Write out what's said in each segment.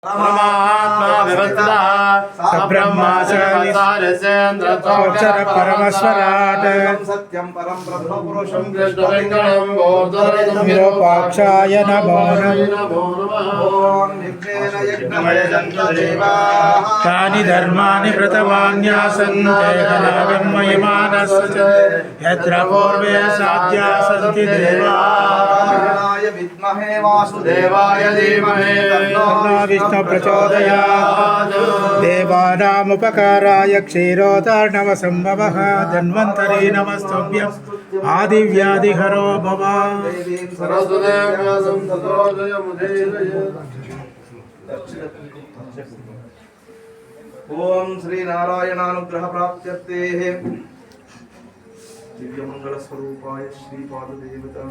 परमात्मा व्यवस्था सब्रह्माचर परमस्वराट सत्यं परम ब्रह्म पुरुषं कृष्णलिंगं विरूपाक्षाय नमो ओम नित्येन यज्ञमय देवाः तानि धर्माणि व्रतवान्यासन् देहलाभं महिमानस्य यत्र पूर्वे साध्या सन्ति देवाः विद्महे वासुदेवाय धीमहि तन्नो विष्णु प्रचोदयात् देवानामुपकाराय क्षीरोदार्णवसम्भवः धन्वन्तरी नमस्तुभ्यम् आदिव्याधिहरो भव ओम श्री नारायणानुग्रह प्राप्त्यर्थे दिव्यमंगल स्वरूपाय श्री पाददेवता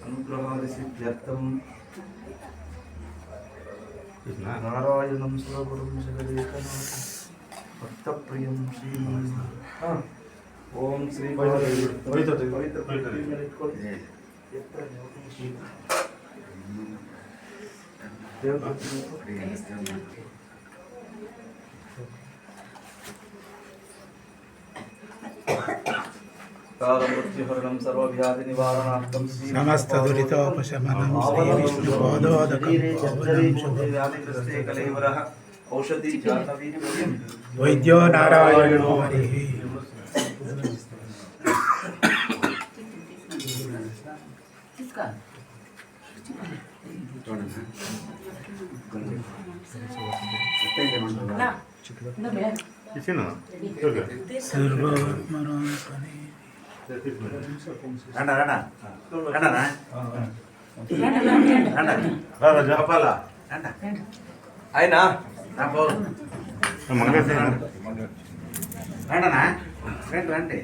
अनुग्रहादि सिद्ध्यर्थम नारायणं सर्वगुरुं जगदेकनाथं भक्तप्रियं श्रीमन् ओम श्री कालमृत्युहरणं सर्वव्याधि निवारणार्थं समस्त दुरितोपशमनं श्री विष्णुपादोदकं व्याधिग्रस्ते कलेवरः औषधि जाह्नवीर्यं वैद्यो नारायणो हरिः అయినా రండి